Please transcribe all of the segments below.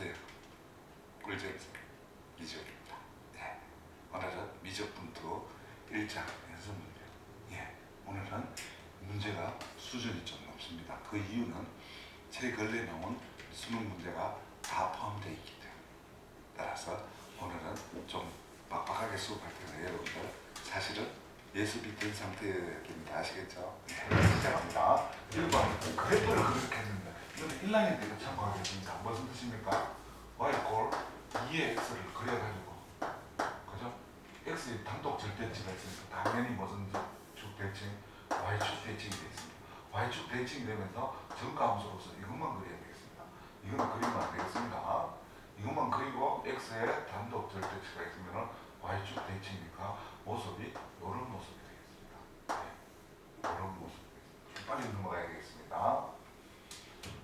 안녕하세요. 꿀잼 미적입니다. 네. 오늘은 미적분투 1장 연습 문제. 예. 오늘은 문제가 수준이 좀 높습니다. 그 이유는 최근래 나온 수능 문제가 다 포함되어 있기 때문에. 따라서 오늘은 좀 빡빡하게 수업할 텐데 여러분들 사실은 예습이 된 상태입니다. 아시겠죠? 네. 시작합니다. 1번 그래프를 그렇게 했는데 이거는 1학년 때도 참고하겠습니다. 무슨 뜻입니까? y꼴 2의 x를 그려가지고 그죠? x의 단독 절대치가 있으니까 당연히 무슨 축 대칭? y축 대칭이 되어 있습니다. y축 대칭이 되면서 정가함수로서 이것만 그려야 되겠습니다. 이거는 그리면 안 되겠습니다. 이것만 그리고 x의 단독 절대치가 있으면 y축 대칭이니까 모습이 이런 모습이 되겠습니다. 네. 이런 모습. 빨리 넘어가야 되겠습니다.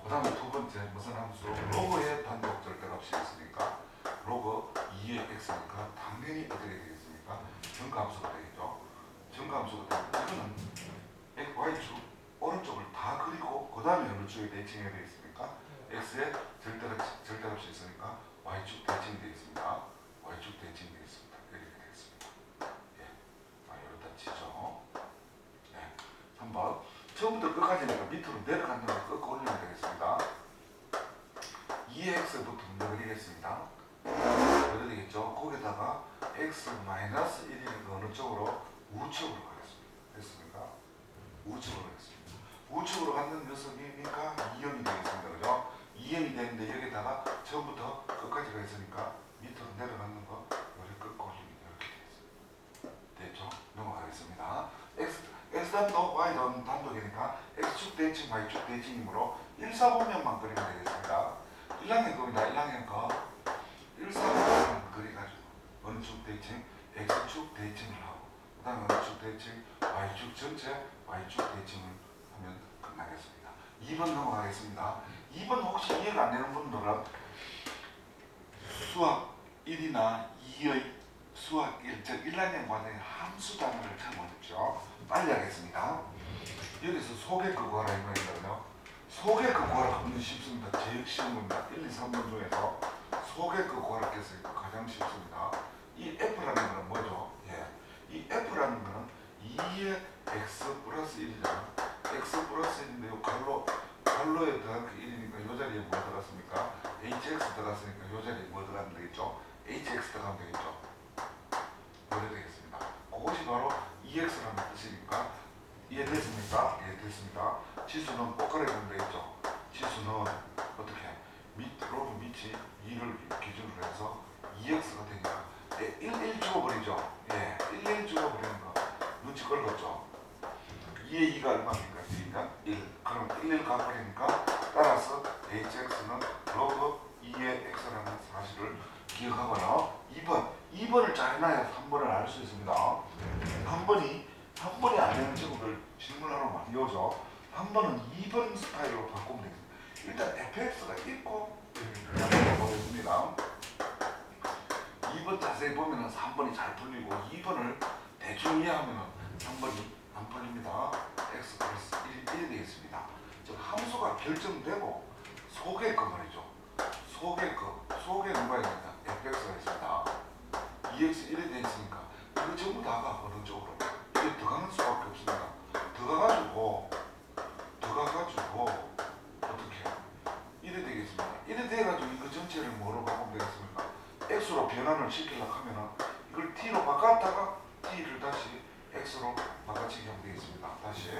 그 다음에 두 번째 무슨 함수? 로그의 단독 절대값이 있으니까 로그 2의 x니까 당연히 어떻게 되겠습니까? 정가함수가 되겠죠. 정가함수가 되면 이거는 y축 오른쪽을 다 그리고 그 다음에 어느 쪽에 대칭이 되겠습니까? x의 절대값이 있으니까 y축 대칭이 되겠습니다. y축 대칭이 되겠습니다. 이렇게 되겠습니다. 예. 이렇다 치죠. 예. 3번 처음부터 끝까지니까 밑으로 내려가는 걸 꺾어 올리면 되겠습니다. 2x부터 먼저 그리겠습니다. 그래야 되겠죠. 거기다가 x-1이니까 어느 쪽으로? 우측으로 가겠습니다. 됐습니까? 우측으로 가겠습니다. 우측으로 가는 녀석이니까 2형이 되겠습니다. 그죠? 2형이 되는데 여기다가 처음부터 끝까지가 있으니까 밑으로 내려가는 거 이렇게 꺾어 올리면 이렇게 되겠습니다. 됐죠? 넘어가겠습니다. x단도 y단 단독이니까 x축 대칭 y축 대칭이므로 1사분면만 그리면 되겠습니다. 1학년 겁니다. 1학년 거 1사분면만 그려가지고 어느 축 대칭? x축 대칭을 하고 그 다음에 어느 축 대칭? y축 전체 y축 대칭을 하면 끝나겠습니다. 2번 넘어가겠습니다. 2번 혹시 이해가 안 되는 분들은 수학 1이나 2의 수학 1, 즉 1학년 과정의 함수 단어를 참고하십시오. 빨리 하겠습니다. 여기서 소개그 구하라 이 말이거든요. 소개그 구하라 하면 쉽습니다. 제일 쉬운 겁니다. 1, 2, 3번 중에서 소개그 구하라 께서 가장 쉽습니다. 이 F라는 거는 뭐죠? 예. 이 F라는 거는 2의 X 플러스 1이잖아. X 플러스 1인데 요 갈로에 들어간 1이니까 요 자리에 뭐 들어갔습니까? HX 들어갔으니까 요 자리에 뭐 들어가면 되겠죠? HX 들어가면 되겠죠? 이래 되겠습니다. 그것이 바로 EX라는 뜻이니까 이해됐습니까? 예, 됐습니다. 지수는 꽃가루면 되겠죠? 지수는 어떻게? 로그 밑이 2를 기준으로 해서 EX가 되니까 1 죽어버리죠? 예, 1 죽어버리는 거 눈치 걸렸죠? 2의 2가 얼마입니까? 2가 1. 그럼 1 가버리니까 따라서 HX는 로그 2의 X라는 사실을 기억하고요. 2번을 잘 해놔야 3번을 알 수 있습니다. 한 번이 안 되는 친구들 질문하러 많이 오죠. 한 번은 2번 스타일로 바꾸면 되겠습니다. 일단 fx가 있고 보겠습니다. 2번 자세히 보면 3번이 잘 풀리고 2번을 대충 이해하면 3번이 안 풀립니다. x 플러스 1이 되겠습니다. 즉 함수가 결정되고 속의 거 말이죠. 속에 누가 있습니다. fx가 있습니다. 2x 1이 되어 있으니까 그 전부 다가 어느 쪽으로 이게 들어가는 수밖에 없습니다. 들어가가지고 어떻게 1이 되겠습니다. 1이 돼가지고 이거 전체를 뭐로 바꾸면 되겠습니까? x로 변환을 시키려고 하면은 이걸 t로 바꿨다가 t를 다시 x로 바꿔치기 하면 되겠습니다. 다시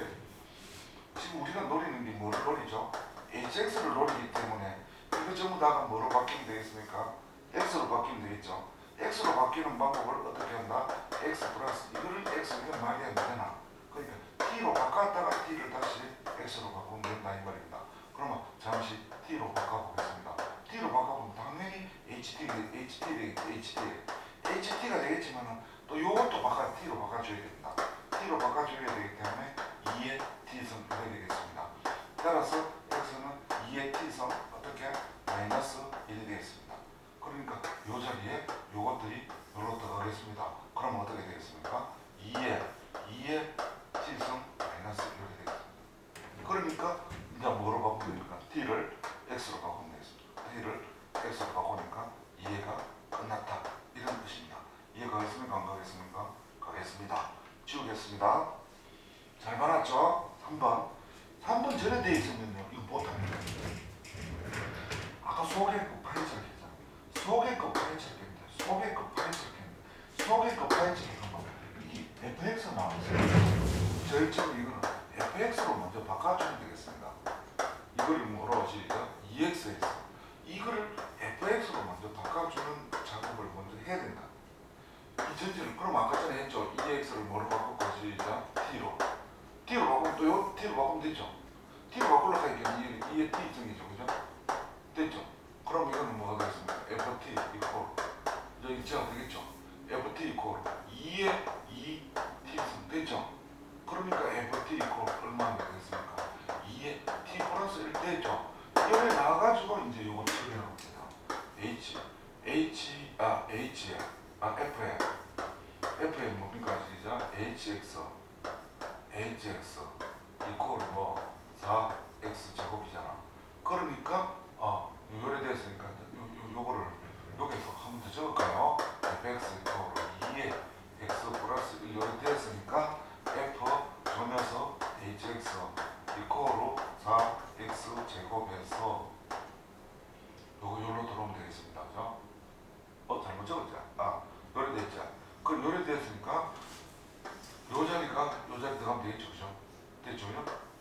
지금 우리가 노리는 게 뭐를 노리죠? hx를 노리기 때문에 이거 전부 다가 뭐로 바뀌면 되겠습니까? x로 바뀌면 되겠죠. x로 바뀌는 방법을 어떻게 한다? x 플러스 이거를 x가 말이 안 되나? 그러니까 t로 바꿨다가 t를 다시 x로 바꾸면 된다 이 말입니다. 그러면 잠시 t로 바꿔보겠습니다. t로 바꿔보면 당연히 ht가 되겠지만은 또 요것도 t로 바꿔줘야 됩니다. t로 바꿔줘야 되기 때문에 2의 t성 해야 되겠습니다. 따라서 x는 2의 t성 어떻게? 마이너스 1이 되겠습니다. 그러니까 요 자리에 요것들이 여기로 들어가겠습니다. 그럼 어떻게 되겠습니까? 2의 t성 마이너스 1이 되겠습니다. 그러니까 이제 뭐로 바꾸면 됩니까? t를 x로 바꾸면 되겠습니다. t를 x로 이해가 끝났다. 이런 뜻입니다. 이해가 가겠습니까? 안 가겠습니까? 가겠습니다. 지우겠습니다. 잘 말았죠? 3번. 3번 전에 되어 있으면요. 이거 못합니다. 아까 소개급 파이처럼 했잖아. 소개급 파이처럼 했는데 소개급 파이처럼 했는데 소개급 파이처럼 하면 이게 fx가 나와있어요. 절대로 이거는 fx로 먼저 바꿔주면 되겠습니다. 이거를 뭐로 시작? 2x에서 이거를 fx로 먼저 바꿔주는 작업을 먼저 해야 된다. 이 전제는 그럼 아까 전에 했죠. 2x를 뭐로 바꾸고 시작? t로 바꾸면 또 요 t로 바꾸면 되죠. t로 바꾸려고 하니까 2의 t 정이죠. 그죠? 됐죠? 그럼 이거는 뭐가 되겠습니까? ft 이퀄 여기 제가 되겠죠? ft 이퀄 2의 2t 됐죠? 그러니까 ft 이퀄 얼마나 되겠습니까? 2의 t 플러스 1 됐죠? 여기 나와가지고 이제 요거 처리하는 겁니다. f에 뭡니까? 시작 hx 이퀄 뭐 4x 제곱이잖아. 그러니까 요래 됐으니까 요거를 여기서 한번 더 적을까요? fx 이퀄 2의 x 플러스 1 요래 됐으니까 f 점에서 hx 이퀄로 4x 제곱에서 요거 요로 들어오면 되겠습니다. 그죠? 잘못 적었죠? 요래 됐죠? 그럼 요래 됐으니까 요 자리가 요 자리 들어가면 되겠죠? 그죠? 됐죠?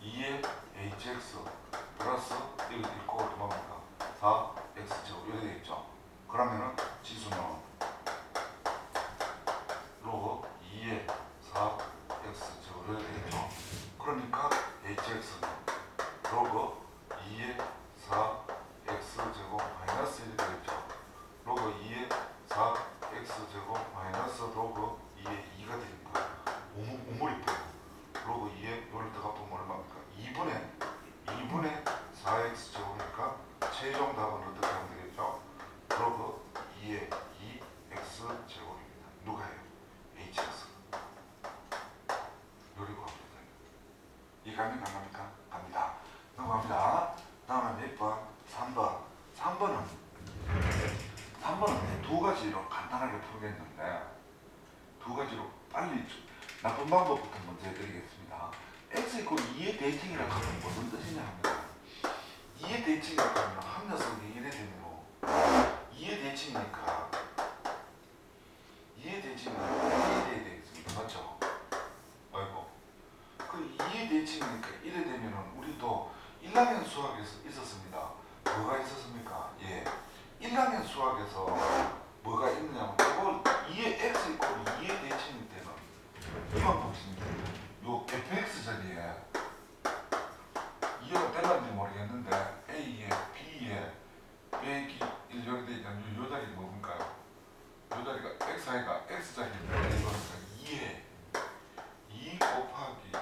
2의 hx 플러스 이거 이퀄 얼마입니까? 4x 제곱 이렇게 되겠죠? 그러면은 지수는 로그 2의 4x 제곱 이렇게 되겠죠? 그러니까 hx는 로그 2의 4x 제곱 마이너스 1이 되겠죠? 로그 2의 4x 제곱 마이너스 로그 2의 2가 되니까 우물이 빼고 로그 2의 요를 들어가 보면 얼마입니까? 2분의 4x 제곱이니까 최종 답은 어떻게 하면 되겠죠? 로그 2의 2x 제곱입니다. 누가 해요? hx. 요리고 합니다. 이해가면 갑니까? 갑니다. 넘어갑니다. 다음은 몇 번? 3번. 3번은 두 가지로 간단하게 풀겠는데 두 가지로 빨리 나쁜 방법부터 먼저 해드리겠습니다. x 이퀄 2의 대칭이라고 하면 무슨 뜻이냐 합니다. 2의 대칭이라고 하면 한 녀석이 이래 되므로 2의 대칭이니까 2의 대칭은 1이 돼야 되겠습니다. 맞죠? 아이고. 그 2의 대칭이니까 이래 되면은 우리도 1학년 수학에서 있었습니다. 뭐가 있었습니까? 예. 1학년 수학에서 뭐가 있느냐면 이거 2의 x 이퀄 2의 대칭일 때는 이 방법입니다. 요 fx 자리에 이해가 될는지 모르겠는데 a에 b에 빼기 1 이렇게 되어 있잖아요. 요 자리 뭡니까요? 요 자리가 x 아이가 x 자리입니다. 이거는 2에 2 곱하기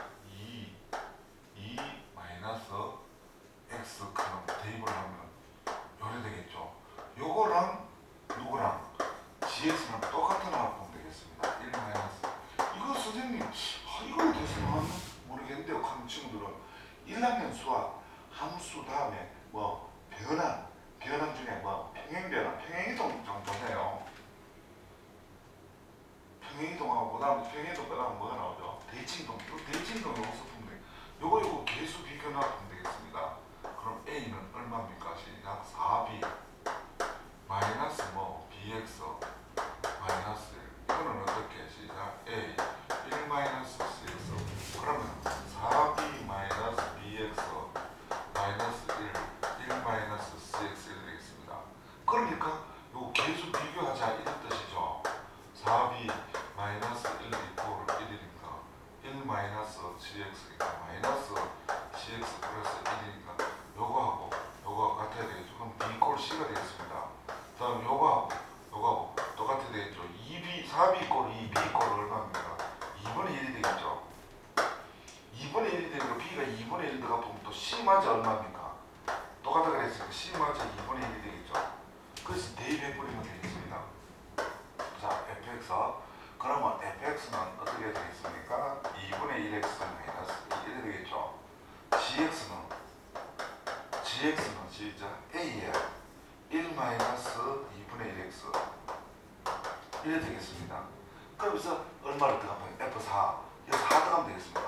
2 마이너스 x 그럼 대입을 하면 요래 되겠죠. 요거랑 누구랑 gx랑 똑같은 합 보면 되겠습니다. 1 마이너스 이거 선생님 이거에 대해서는 모르겠는데요. 하는 친구들은 1학년 수학 함수 다음에 뭐 변환 중에 뭐 평행변환 평행이동 정도네요. 평행이동하고 그 다음에 평행이동 빼가면 뭐가 나오죠? 대칭이동. 대칭이동 여기서 보면 돼. 요거 계수 비교나 보면 되겠습니다. 그럼 a는 얼마입니까? 시작 4b 마이너스 뭐 bx 마이너스 1 이거는 어떻게 시작 a 1 마이너스 cx 그러면 4b 마이너스 bx 마이너스 1 마이너스 cx 이렇게 되겠습니다. 그러니까 요 계수 비교하자 이런 뜻이죠. 4b 마이너스 1 이퀄 1이니까 1 마이너스 cx니까 마이너스 cx 플러스 1이니까 요거하고 같아야 되겠죠. 그럼 b 이퀄 c가 되겠습니다. 다음 요거하고 똑같아야 되겠죠. 4b 이퀄 2, b 이퀄 얼마입니까? 2분의 1이 되겠죠. 2분의 1이 되면 b가 2분의 1 들어가 보면 또 c마저 얼마입니까? 똑같다 그랬으니까 c마저 2분의 1이 되겠죠. 그래서 대입해버리면 되겠습니다. 자, fx 그러면 fx는 어떻게 되겠습니까? 2분의 1x 마이너스 1이 되겠죠. gx는 시작 a에 1 마이너스 2분의 1x 이래 되겠습니다. 그러면서 얼마를 더하면 F4 여기서 하 더하면 되겠습니다.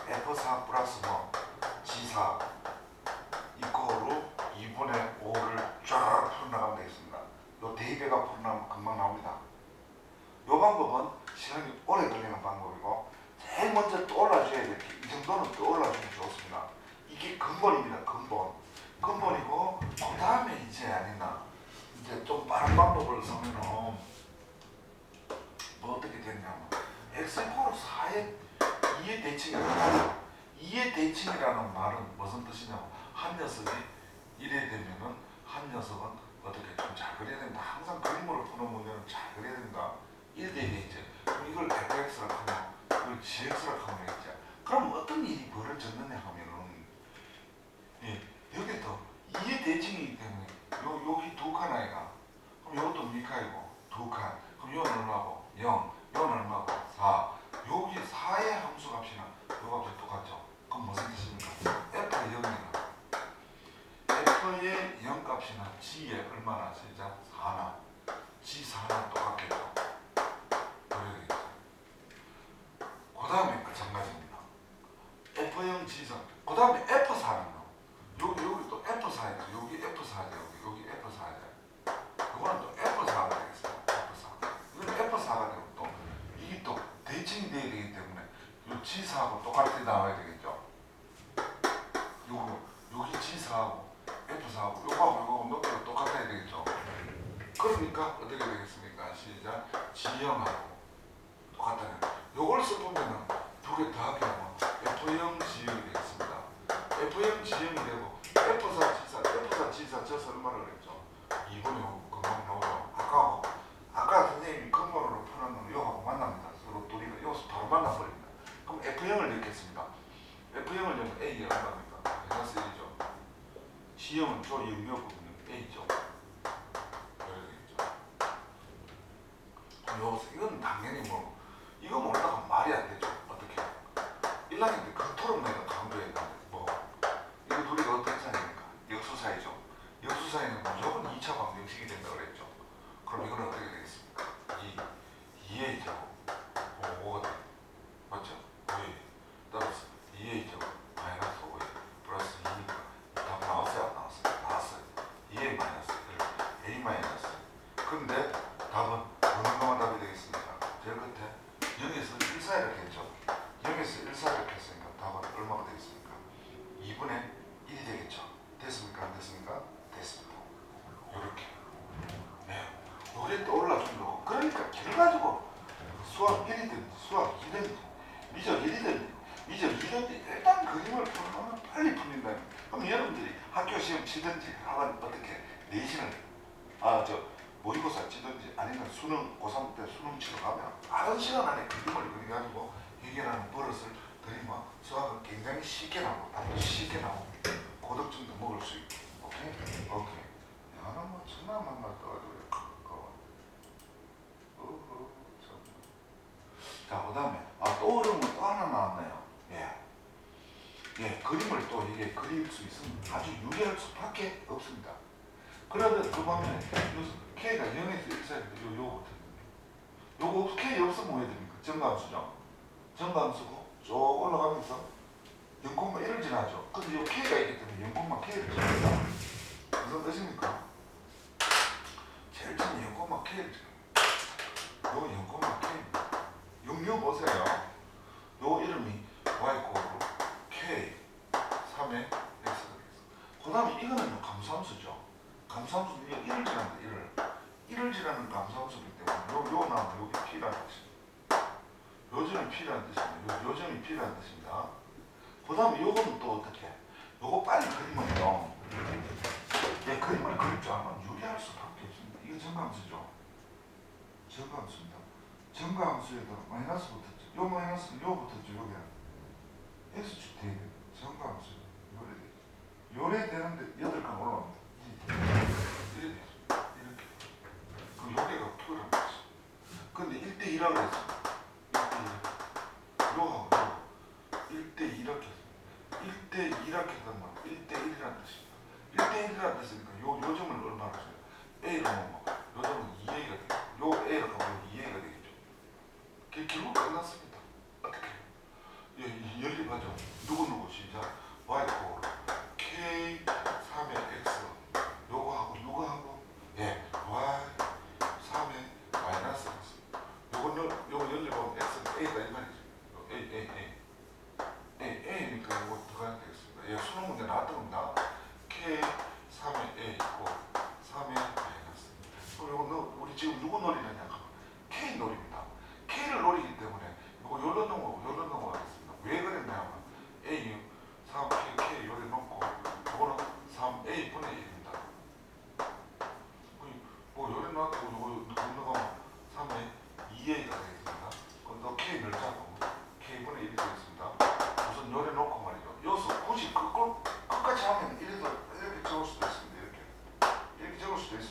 F4 플러스 뭐 G4 이거로 2분의 5를 쫙 풀어나가면 되겠습니다. 요 대입배가 풀어나면 금방 나옵니다. 요 방법은 시간이 오래 걸리는 방법이고 제일 먼저 떠올라줘야 될 게 이 정도는 떠올라주면 좋습니다. 이게 근본입니다. 근본이고 그 다음에 이제 아니나 이제 좀 빠른 방법을 쓰면은 뭐 어떻게 되냐면 x-4로 4의 2의 대칭이라는 말이에요. 2의 대칭이라는 말은 무슨 뜻이냐면 한 녀석이 이래 되면은 한 녀석은 어떻게 좀 잘 그려야 된다. 항상 그림으로 푸는 문제는 잘 그려야 된다. 1대1에 이제 그럼 이걸 fx라고 하면 이걸 gx라고 하면 되겠죠. 그럼 어떤 일이 벌어졌느냐 하면은 여기도 2의 대칭이기 때문에 여기 두 칸 아이가 그럼 이것도 미카이고 두 칸 그럼 이건 얼마고 0 이건 얼마고 4 여기 4의 함수 값이나 요 값이 똑같죠. 그럼 무슨 뜻입니까? f가 0이나 f의 0 값이나 g에 얼마나 쓰자 4나 g4나 똑같겠죠. 그 다음에 마찬가지입니다. F0 G4 그 다음에 F4는 여기 또 F4죠. 여기 F4죠. 여기 F4죠. 이거는 또 F4가 되겠어요. F4 이건 F4가 되고 또 이게 또 대칭이 돼야 되기 때문에 요 G4하고 똑같이 나와야 되겠죠. 여기 G4하고 F4하고 요거하고 높이가 똑같아야 되겠죠. 그러니까 어떻게 되겠습니까? 시작 G형하고 똑같다는 요걸 써보면은 두 개 더하게 하면 F0 G형이 되겠습니다. F0 G형이 되고 F4 G4 F4 G4 저서 얼마를 그랬죠? 2분의 5 금방 나오죠. 아까 선생님이 근본으로 푸는 요하고 만납니다. 서로 둘이가 여기서 바로 만나버립니다. 그럼 F0을 넣겠습니다. F0을 넣으면 A가 얼마입니까? 마이너스 1이죠. G형은 저 영역부분은 A죠. 이건 당연히 뭐 이거 모르다가 말이 안 되죠. 어떻게 1학년 때 그토록 내가 강조했는데 뭐 이거 둘이가 어떤 사이입니까? 역수사이죠. 역수사이는 무조건 2차 방정식이 된다고 그랬죠. 그럼 이건 어떻게 되겠습니까? 2의 제곱 5가 돼. 맞죠? 5의 따라서 2의 제곱 마이너스 5의 플러스 2니까 답 나왔어요? 안 나왔어요? 나왔어요. 2의 마이너스 1 A 마이너스 근데 답은 어느 거만 답이 되겠습니까? 제일 끝에 0에서 1 사이를 했죠. 0에서 1 사이를 했으니까 답은 얼마가 되겠습니까? 2분의 1이 되겠죠. 됐습니까? 안 됐습니까? 됐습니다. 요렇게 요게 떠올라준 거고 그러니까 결과적으로 수학 1이든 수학 2든 미적 1이든 미적 2든 일단 그림을 풀면 빨리 풀린다. 그럼 여러분들이 학교 시험 치든지 하면 어떻게 내신을 모의고사 치든지 아니면 수능 고3 때 수능 치러 가면 빠른 시간 안에 그림을 그려가지고 해결하는 버릇을 들이면 수학은 굉장히 쉽게 나오고 아주 쉽게 나오고 고득점도 먹을 수 있고 오케이? 나는 뭐 천하만 떠가지고 자 그 다음에 떠오르는 거 또 하나 나왔네요. 그림을 또 이게 그릴 수 있으면 아주 유리할 수밖에 없습니다. 그러면 그 방면에 K가 0에서 1 사이인데 요거 K 없으면 뭐 해야 됩니까? 정감수죠. 정감수고 쭉 올라가면서 0,1을 지나죠. 근데 요 K가 있기 때문에 0,K를 지납니다. 무슨 뜻입니까? 제일 처음에 0,K를 지납니다. 요 0,K입니다. 용요 보세요. 요 이름이 Y꼴로 K 3의 X가 되겠습니다. 그 다음에 이거는 감수함수죠. 감수함수는 1을 지납니다. 1을 지나는 감수함수이기 때문에 요 나오면 여기 P라는 뜻입니다. 요점이 P라는 뜻입니다. 요점이 P라는 뜻입니다. 그 다음에 요거는 또 어떻게 요거 빨리 그리면요 그림을 그릴 줄 알면 유리할 수밖에 없습니다. 이거 정감수죠. 정감수입니다. 정감수에다가 마이너스 붙었죠. 요 마이너스는 요 붙었죠. 여기 X축 돼야 돼요. 정감수 요래 되는데 8칸 올라옵니다. 이렇게 그럼 여기가 Q라는 거지. 근데 1대2라고 했습니다. 1대2 요하고 1대2라고 했습니다. 1대2라고 했단 말이에요. 1대1이라는 뜻입니다. 1대1이라는 뜻이니까 요 점을 얼마나 써요? A로 놓으면 요 점은 2A가 돼요. 요 A로 가면 2A가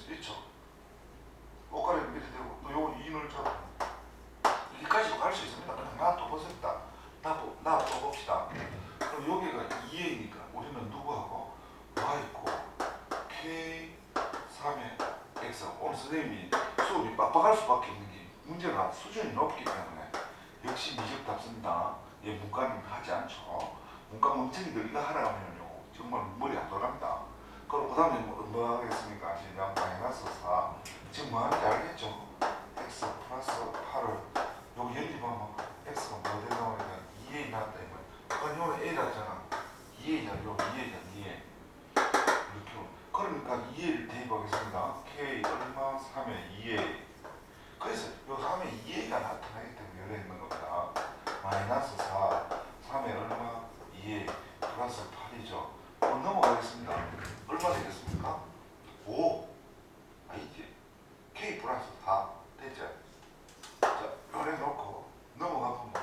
수도 있죠. 옷가리를 이렇게 되고 또 요거 2를 잡아 여기까지도 갈 수 있습니다. 그냥 놔둬 보습니다. 놔둬 봅시다. 그럼 여기가 2A니까 우리는 누구하고 Y있고 K 3의 X. 오늘 선생님이 수업이 빡빡할 수밖에 없는 게 문제가 수준이 높기 때문에 역시 미적답습니다. 예, 문과는 하지 않죠. 문과 멍청이들 이거 하라 하면요 정말 머리 안 돌아갑니다. 그럼 그 다음에 뭐 하겠습니까? 시작. 마이너스 4. 지금 뭐 하는지 알겠죠? X 플러스 8을 여기 연립하면 X가 뭐 되나 보니까 2A 나왔다 이거야. 아까 이거는 A라잖아. 2A잖아. 여기 2A잖아. 2A. 이렇게. 그러니까 2A를 대입하겠습니다. K 얼마? 3의 2A. 그래서 요 3의 2A가 나타나기 때문에 열려 있는 겁니다. 마이너스 4. 3의 얼마? 2A. 플러스 8이죠. 넘어가겠습니다. 얼마 되겠습니까? 5. 아니지. K 플러스 4. 됐죠? 자, 요래 놓고 넘어가보면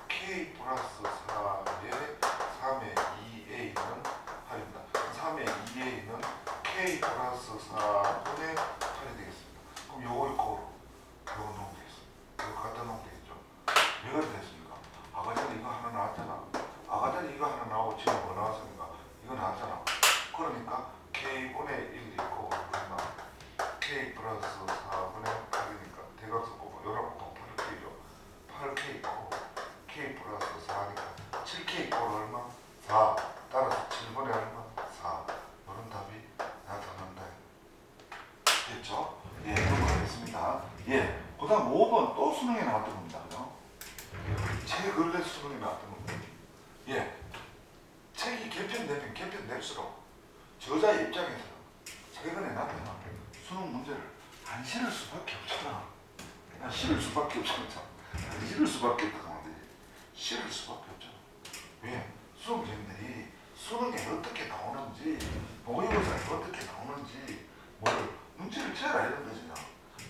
K 플러스 4의 3의 2A는 8입니다. 3의 2A는 K 플러스 4분의 8이 되겠습니다. 그럼 요거 있고 요거 넣으면 되겠습니다. 요거 갖다 놓으면 되겠죠? 왜 그렇게 됐습니까? 아까 전에 이거 하나 나왔잖아. 아까 전에 이거 하나 나오고 지금 뭐 나왔습니까? 이거 나왔잖아. 그러니까 K분의 1이 있고 얼마? K 플러스 4분의 8이니까 대각선 곱하 요랑 곱하면 8K죠. 8K 있고 K 플러스 4니까 7K 있고 얼마? 4. 따라서 7분의 얼마? 4. 이런 답이 나타난다. 됐죠? 예, 넘어가겠습니다. 예, 그 다음 5번 또 수능에 나왔던 겁니다. 그죠? 제 근래 수능에 나왔던 겁니다. 예, 책이 개편될수록 저자의 입장에서 최근에 나타난 수능 문제를 안 실을 수밖에 없잖아. 그냥 실을 수밖에 없잖아. 실을 수밖에 없다고 하면 되지. 실을 수밖에 없잖아. 왜? 수험생들이 수능에 어떻게 나오는지, 모의고사에 어떻게 나오는지, 문제를 잘 알려야 되잖아.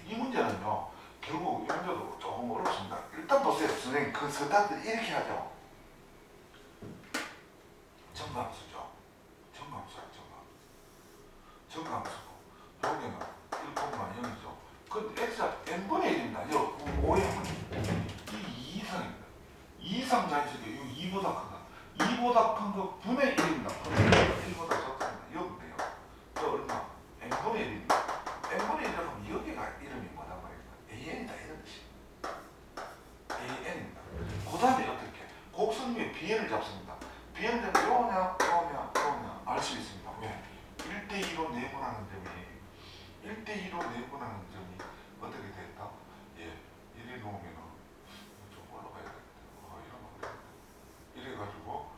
이 문제는요, 결국 이 문제도 조금 어렵습니다. 일단 보세요. 선생님, 그 스타트 이렇게 하죠. 정감수죠. 정감수고 여기는 1,0이죠. 그 x가 n분의 1입니다. 여 5의 이 이상입니다. 2 이상 자연식이 이 2보다 크다. 2보다 큰 거 분의 1입니다. 1보다 작습니다. 여기인데요. 저 얼마? n분의 1입니다. n분의 1이라고 하면 여기가 이름이 뭐단 말입니까? an이다 이런 뜻입니다. an입니다. 그 다음에 어떻게? 곡선 위에 bn을 잡습니다. bn은 요냐 알 수 있습니다. 왜? 1대2로 내분하는 점이 어떻게 됐다? 예, 이래 놓으면은 좀 올라가야 되겠다. 이래가지고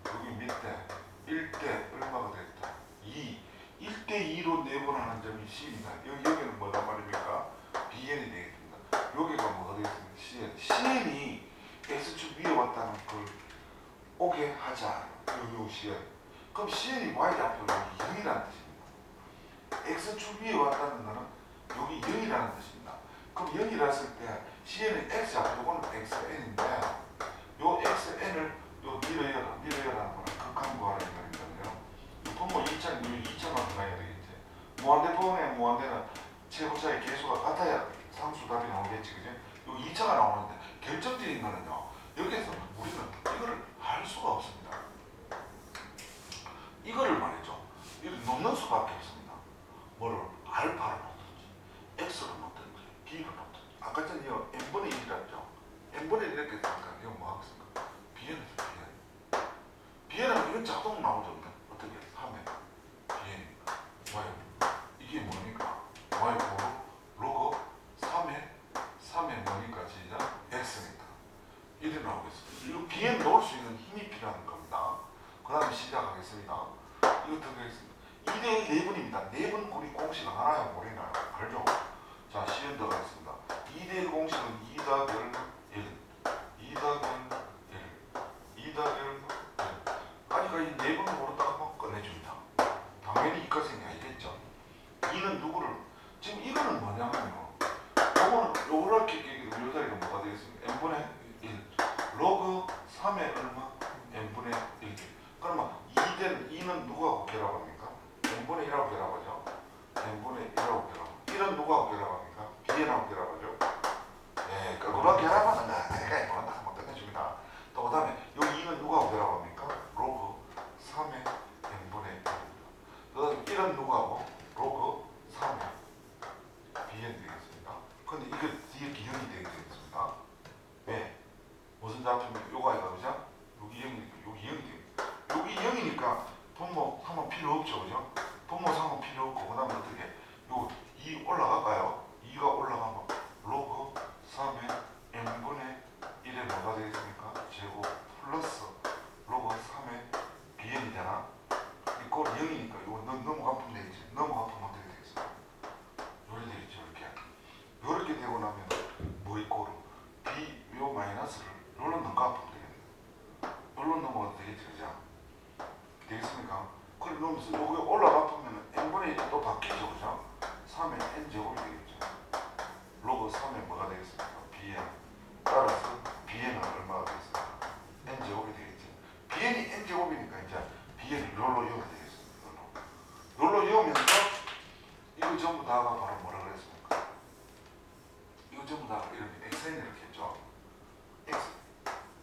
여기 밑에 1대 얼마가 됐다? 2. 1대2로 내분하는 점이 C입니다. 여기는 뭐단 말입니까? BN이 되겠습니다. 여기가 뭐가 되겠습니까? CN이 X축 위에 왔다는 걸 오게 하자. 요 CN. 그럼 CN이 Y 앞으로 여기 0이라는 뜻입니다. X축 위에 왔다는 거는 여기 0이라는 뜻입니다. 그럼 0이랐을 때 CN은 X 앞으로 이거는 XN인데 요 XN을 요 밀어여라는 거는 극한부하라는 거니까요. 이 분모 2차만큼 가야 되겠지. 무한대는 최고차의 개수가 같아야 상수 답이 나오겠지. 그죠? 요 2차가 나오는데 결정적인 거는요. 여기에서 우리는 이거를 할 수가 없습니다. 이거를 말이죠. 이걸 놓는 수밖에 없습니다. 뭐를 알파를 놓든지, x를 놓든지, b를 놓든지. 아까 전에 이거 n분의 1이라죠. n분의 1 이렇게 되니까 이거 뭐 하겠습니까? bn은 bn은 이건 자동 나오죠. 어떻게? 3의 bn입니다. y 이게 뭡니까? y 로그 3의 뭐니까 시작 x니까. 이래 나오겠습니다. 이거 bn 넣을 수 있는 힘이 필요한 겁니다. 그 다음에 시작하겠습니다. 이거 들어가겠습니다. 2대1 4분입니다. 4분 우리 공식은 하나요? 모르나요? 알죠? 자, 시연 들어가겠습니다. 2대1 공식은 2 더하기 1, 2 더하기 1, 2 더하기 1. 아직까지 4분을 모른다고 하면 끝내줍니다. 당연히 이과생이 아니겠죠. 2는 누구를? 지금 이거는 뭐냐면요. 요거를 이렇게 요 자리가 뭐가 되겠습니까? n분의 1. 로그 3의 얼마? n분의 1. 그러면 2는 누구하고 결합합니까? n분의 1하고 결합하죠. 1은 누구하고 결합합니까? bn하고 결합하죠. 예, 그거랑 결합하는 거 내가 이거는 한번 끝내줍니다. 또 그 다음에 여기 2는 누구하고 결합합니까? 로그 3의 n분의 1입니다. 그 다음에 1은 누구하고? 로그 3의 bn 되겠습니다. 근데 이거 뒤에 기형이 되게 되겠습니다. 왜? 무슨 좌표입니까? 요거 아이가 그죠? 여기 0이니까 여기 0이 됩니다. 여기 0이니까 분모 3은 필요 없죠, 그죠? 분모 3은 필요 없고, 그 다음에 어떻게? 요 2 올라갈까요? 2가 올라가면 로그 3의 n분의 1에 뭐가 되겠습니까? 제곱 플러스 로그 3의 bn이 되나? 이 꼴 0이니까 이거 넘어가면 되겠지. 넘어가면 어떻게 되겠어요? 요렇게 되겠죠, 이렇게 되고 나면 뭐 있고 b 요 마이너스를 요로 넘어가면 되겠네. 요로 넘어가도 되겠지, 그죠? 되겠습니까? 그래 놓으면서 여기 올라가면 n분의 1이 또 바뀌죠, 그죠? 3의 n제곱이 되겠죠. 로그 3의 뭐가 되겠습니까? bn. 따라서 bn은 얼마가 되겠습니까? n제곱이 되겠죠. bn이 n제곱이니까 이제 bn을 롤로 이으면 되겠습니다. 롤로 이으면서 이거 전부 다가 바로 뭐라 그랬습니까? 이거 전부 다 이렇게 xn 이렇게 했죠.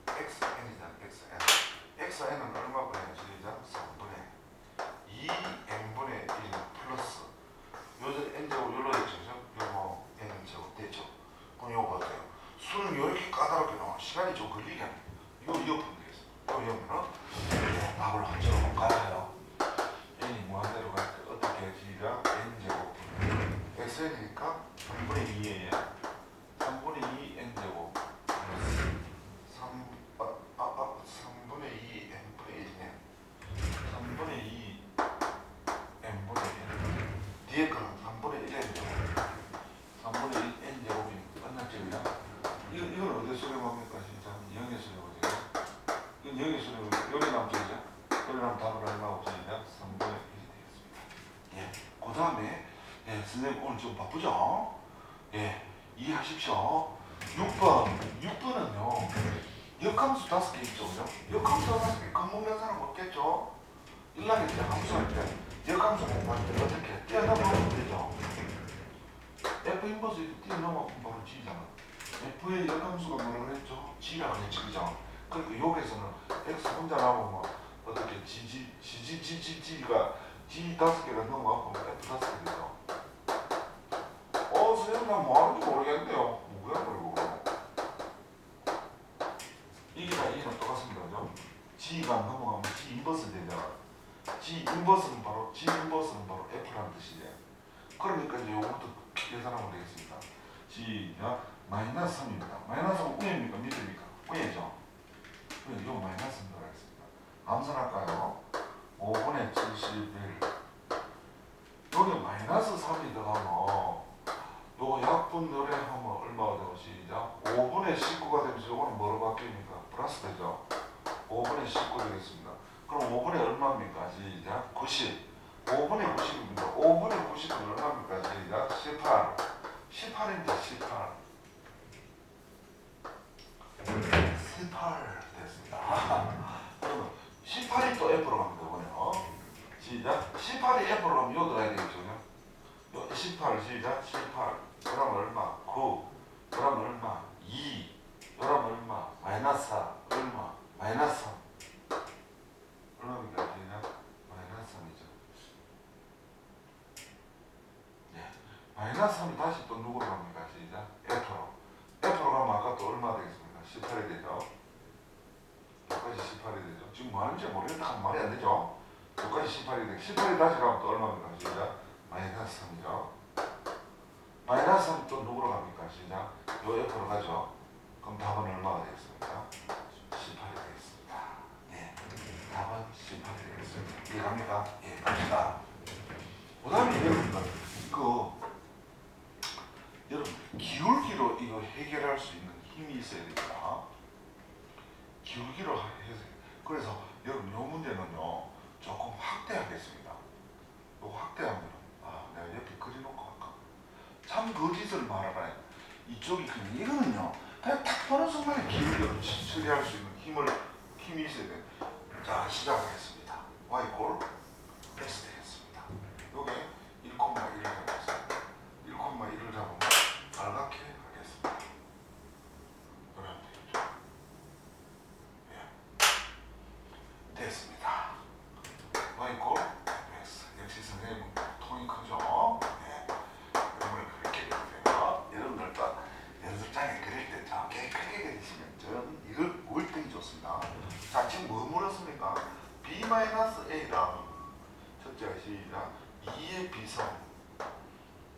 xn이잖아, xn. xn은 얼마 분의 시작 3분의 2 n분의 1 플러스 요새 n제곱 요로 했죠, 그죠? 요거 n제곱 됐죠. 그럼 요거 어때요? 수는 이렇게 까다롭게 나와 시간이 좀 걸리게 합니다. 요 이어폰 되겠습니다. 요 이어폰은 답을 한 줄로 가요. n이 무한대로 갈 때 어떻게 시작 n제곱 xn이니까 3분의 2예요. 3분의 2 n제곱 플러스 3분의 2 n분의 1이네. 3분의 2 n분의 1 뒤에 거는 3분의 1 n제곱 3분의 1 n제곱이 끝났죠, 그냥? 이건 어디에 수렴합니까, 진짜? 0에 수렴하죠. 이건 0에 수렴하죠. 요리 남죠, 그죠? 요리 남 답을 얼마 없으니까 3분의 1이 되겠습니다. 예, 그 다음에 예, 선생님 오늘 좀 바쁘죠? 예, 이해하십시오. 6번은요 역함수 5개 있죠, 그죠? 역함수 5개 근무명사는 없겠죠? 1학년 때 함수할 때 역함수 공부할 때 어떻게 뛰어넘으면 되죠? F 인버스 뛰어넘으면 바로 G잖아. F의 역함수가 뭐라고 했죠? G라고 했죠, 그죠? 그러니까 여기에서는 X 혼자 나오면 어떻게 G가 G 5개가 넘어가면 F 5개 되죠? 선생님 나 뭐하는지 모르겠는데요. 뭐야 그리고 이기나 이기나 똑같습니다, 그죠? G가 넘어가면 G 인버스 되잖아. G 인버스는 바로 F라는 뜻이에요. 그러니까 이제 요것도 계산하면 되겠습니다. 시작 마이너스 3입니다. 마이너스 3은 위입니까 밑입니까? 위죠. 그래서 요 마이너스 들어가겠습니다. 암산할까요? 5분의 71 여기 마이너스 3이 들어가면 요 약분들에 하면 얼마가 되고 시작 5분의 19가 되면서 요거는 뭐로 바뀝니까? 플러스 되죠. 5분의 19 되겠습니다. 그럼 5분의 얼마입니까? 시작 90 5분의 90입니다. 5분의 90은 얼마입니까? 시작 18 18인데 18 됐습니다. 그러면 18이 또 F로 갑니다. 이번에요. 시작 18이 F로 가면 요 들어야 되겠죠. 18 시작 18 그럼 얼마? 9 그럼 얼마? 2 그럼 얼마? 마이너스 4 얼마? 마이너스 3 얼마입니까? 마이너스 3이죠. 네. 마이너스 3이 다시 또 누구로 갑니까? 시작 F로 가면 아까 또 얼마 되겠습니까? 18이 되죠. 여기까지 18이 되죠. 지금 뭐 하는지 모르겠다 하면 말이 안 되죠. 여기까지 18이 되죠. 18이 다시 가면 또 얼마입니까? 시작 마이너스 3이죠. 마이너스 3이 또 누구로 갑니까? 시작 요 F로 가죠. 그럼 답은 얼마가 되겠습니까? 18이 되겠습니다. 예, 답은 18이 되겠습니다. 이해갑니까? 예, 갑시다. 그 다음에 여러분 기울기로 이거 해결할 수 있는 힘이 있어야 됩니다. 기울기로 해서 그래서 여러분 요 문제는요 조금 확대하겠습니다. 요 확대하면 내가 옆에 그려놓고 할까? 참 거짓을 말하라. 이쪽이 그냥 이거는요 그냥 딱 보는 순간에 기울기로 처리할 수 있는 힘이 있어야 돼. 자 시작하겠습니다. y 꼴 x 되겠습니다. 요게 1,1이 되겠습니다. 1,1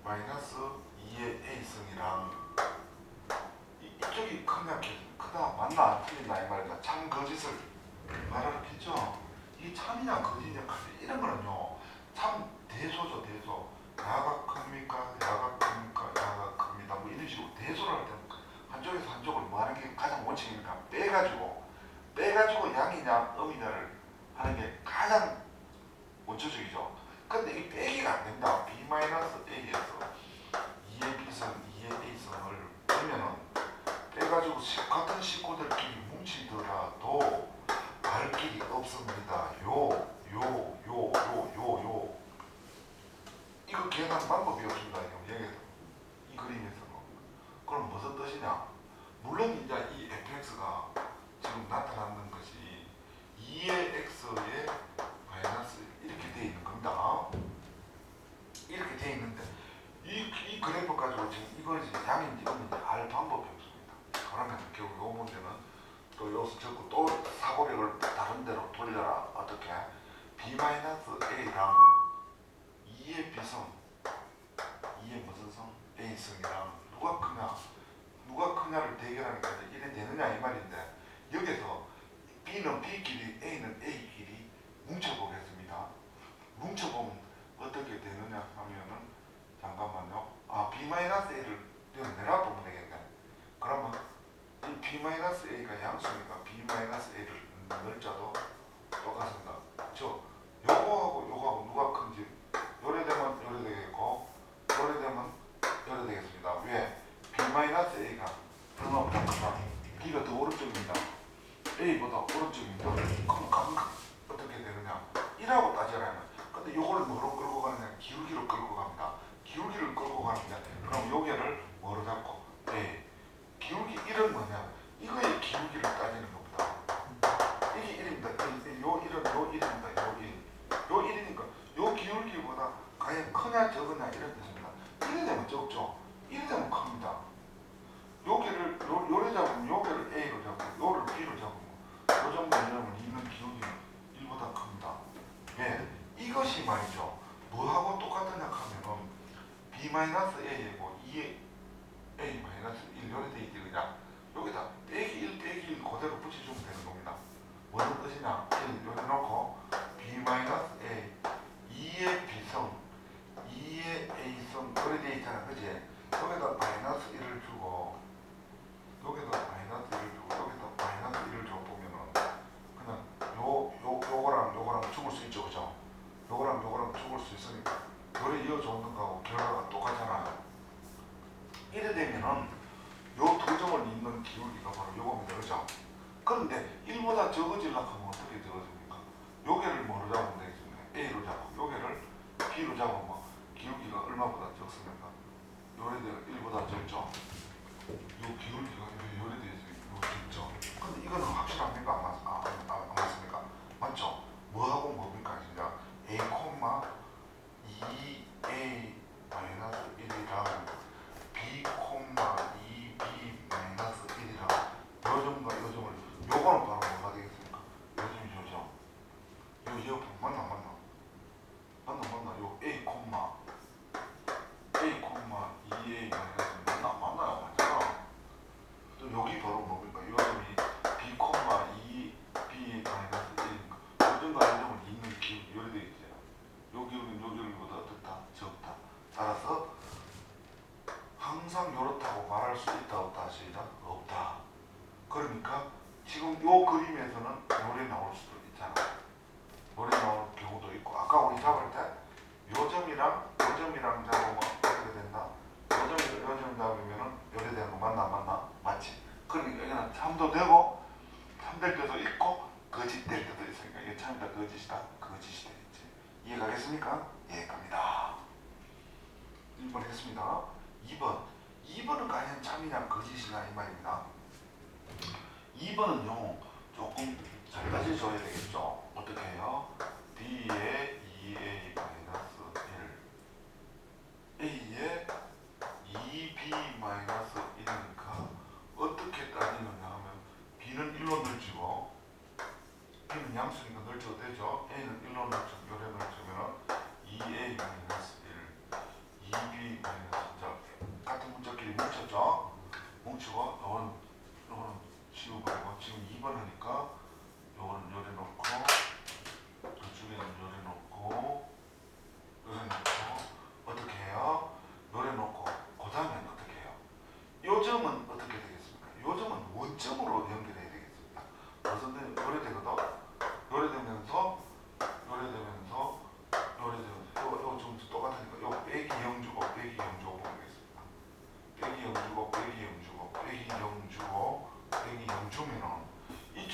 마이너스 2의 A승이랑 이쪽이 크다 맞나 틀린다 이 말이다. 참 거짓을 말하겠죠. 이게 참이냐 거짓이냐 이런 거는요 참 대소죠. 대소. 야가 큽니까 야가 큽니까 야가 큽니다 뭐 이런 식으로 대소를 할 때는 한쪽에서 한쪽을 뭐 하는 게 가장 원칙이니까 빼가지고 양이냐 음이냐를 하는 게 가장 원초적이죠. 근데 이 빼기가 안 된다. B-A에서 2의 B선 2의 A선을 빼면은 빼가지고 같은 식구들끼리 뭉치더라도 알 길이 없습니다. 요 이거 계산 방법이 없습니다. 여기에서 이 그림에서는. 그럼 무슨 뜻이냐? 물론 이제 이 fx가 지금 나타나는 것이 2의 x의 마이너스 이렇게 되어 있는 겁니다. 이렇게 되어 있는데 이 그래프 가지고 지금 이것이 양인지 음인지 알 방법이 없습니다. 그러면 결국 이 문제는 또 여기서 적고 또 사고력을 다른 데로 돌려라. 어떻게? B-A랑 2의 B성 2의 무슨 성? A성이랑 누가 크냐를 대결하는 게 이래 되느냐 이 말인데 여기서 B는 B끼리 A는 A끼리 뭉쳐보겠습니다. 뭉쳐보면 어떻게 되느냐 하면은 잠깐만요. B-A를 내가 보면 되겠네. 그러면 이 B-A가 양수니까 B-A를 넓자도 똑같습니다. 요거하고 누가 큰지 요래 되면 요래 되겠고 요래 되면 요래 되겠습니다. 왜? B-A가 얼마보다 B가 더 오른쪽입니다. A보다 오른쪽입니다. 그럼 어떻게 되느냐? 1하고 따져라면 근데 요걸 뭐로 끌고 가느냐? 기울기로 끌고 갑니다. 기울기를 끌고 가는데 그럼 요게를 뭐로 잡고? A 기울기 1은 뭐냐? 이거의 기울기를 따지는 겁니다. 이게 1입니다. 요 1입니다. 요 1이니까 요 기울기보다 과연 크냐 적으냐 이런 뜻입니다. 1이 되면 적죠. 1이 되면 큽니다. 요게를 요래 잡으면 요게를 A로 잡고 요를 B로 잡으면 요 정도 이러면 있는 기울기는 1보다 큽니다. 왜? 이것이 말이죠. 뭐하고 똑같으냐 하면은 B-A이고 2의 A-1 요래 돼 있지 그냥 여기다 빼기 1 그대로 붙여주면 되는 겁니다. 무슨 뜻이냐? 1 요래 놓고 B-A 2의 B성 2의 A성 요래 돼 있잖아 그지? 여기다 마이너스 1을 주고 여기다 마이너스 1을 주고 여기다 마이너스 1을 줘 보면은 그냥 요거랑 죽을 수 있죠 그죠? 요거랑 죽을 수 있으니까 요래 이어줬는 거하고 결과가 똑같잖아요. 이래 되면은 요 두 점을 잇는 기울기가 바로 요겁니다 그죠? 그런데 1보다 적어지려고 하면 어떻게 적어집니까? 요게를 뭐로 잡으면 되겠습니까? A로 잡고 요게를 B로 잡으면 기울기가 얼마보다 적습니까? 요래 되어 1보다 적죠? 요 기울기가 요래 되어 있어요. 적죠? 근데 이거는 확실합니까? 안 맞습니까? 맞죠? 뭐하고 뭡니까? 진짜 A, 2A 마이너스 1이랑 B, 2B 마이너스 1이랑 요 점과 요 점을 요거는 바로 뭐가 되겠습니까? 요 점이 요죠. 요 맞나? 요 A, 2A 마이너스 맞나요? 또 여기 바로 뭡니까? 요 점이 B, 2B 마이너스 1이니까 요 점과 요 점을 잇는 기울기 요래 되어 있잖아. 요 기울기보다 어떻다? 적다. 따라서 항상 요렇다고 말할 수 있다 없다 하시다? 없다. 그러니까 지금 요 그림에서는 요래 나올 수도 있잖아. 요래 나올 경우도 있고 아까 우리 잡을 때 요 점이랑 잡으면 어떻게 된다? 요 점 잡으면은 요래 되는 거 맞나? 맞지? 그러니까 여기는 참도 되고 참될 때도 있고 거짓될 때도 있으니까 이게 참이다 거짓이다 거짓이 되겠지. 이해가겠습니까? 예 갑니다. 1번 했습니다. 2번은 과연 참이냐 거짓이냐 이 말입니다. 2번은요 조금 잘 따져줘야 되겠죠. 어떻게 해요? B의 2A 마이너스 1 A의 2B 마이너스 1이니까 어떻게 따지느냐 하면 B는 1로 넓히고 B는 양수니까 넓혀도 되죠. A는 1로 넓히고 요래 넓히면 2A 마이너스 1 2B 마이너스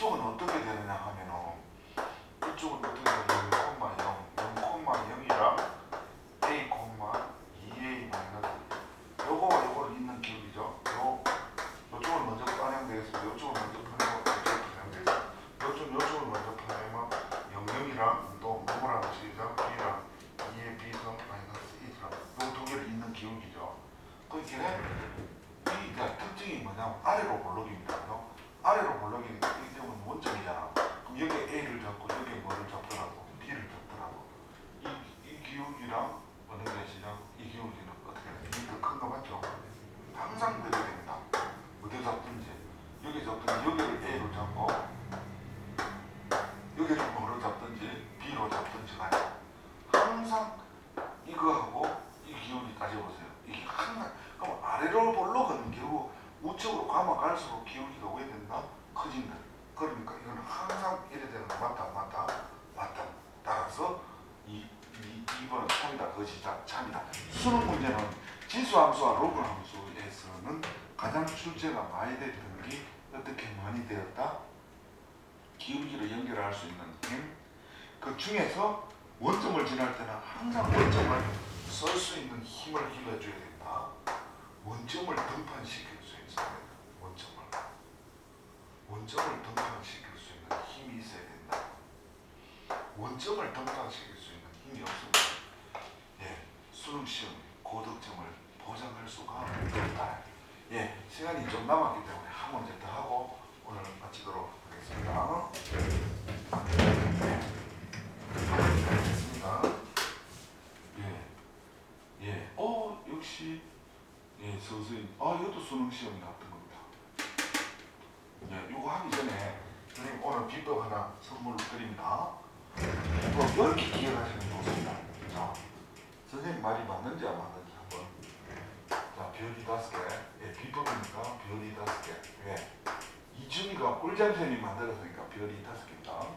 이쪽은 어떻게 되느냐 하면은 이쪽은 어떻게 되느냐 0,0이랑 a, 2a 마이너스 요거와 요거를 잇는 기울기죠. 요쪽을 먼저 반영되겠습니다. 요쪽을 먼저 반영되겠습니다. 요쪽을 먼저 반영하면 0,0이랑 또 뭐랑 식이죠? b랑 2의 b성 마이너스 1이랑 요 두 개를 잇는 기울기죠. 그 길에 이 특징이 뭐냐면 아래로 볼록입니다. 아래로 볼록이 이 경우는 원점이잖아. 그럼 여기 a를 잡고 여기 뭐를 잡더라도 b를 잡더라도 이 기울기랑 어느 게 시작? 이 기울기는 어떻게 돼? 이게 더 큰 거 맞죠? 항상 그렇게 됩니다. 어디 잡든지 여기 잡든지 여기를 a로 잡고 여기를 뭐로 잡든지 b로 잡든지 간에 항상 이거하고 이 기울기 따져보세요. 이게 항상 그럼 아래로 볼록은 결국 우측으로 가면 갈수록 기울기가 왜 된다? 커진다. 그러니까 이거는 항상 이래 되는 거 맞다. 따라서 2번은 참이다, 거짓이다, 참이다. 수능 문제는 지수함수와 로그 함수에서는 가장 출제가 많이 됐던 게 어떻게 많이 되었다? 기울기를 연결할 수 있는 힘. 그 중에서 원점을 지날 때는 항상 원점을 쓸 수 있는 힘을 길러줘야 된다. 원점을 등판시킬 수 있어야 된다. 원점을 등판시킬 수 있는 힘이 있어야 된다. 원점을 등판시킬 수 있는 힘이 없으면 수능 시험 고득점을 보장할 수가 없다. 시간이 좀 남았기 때문에 한 문제 더 하고 오늘 마치도록 하겠습니다. 알겠습니다. 역시 서서히 이것도 수능 시험이 나왔던 겁니다. 이거 하기 전에 선생님 오늘 비법 하나 선물로 드립니다. 이거 10개 기억하시면 좋습니다. 자, 선생님 말이 맞는지 안 맞는지 한번. 자, 별이 5개. 비법이니까 별이 5개. 왜? 이준이가 꿀잠쌤이 만들었으니까 별이 5개입니다.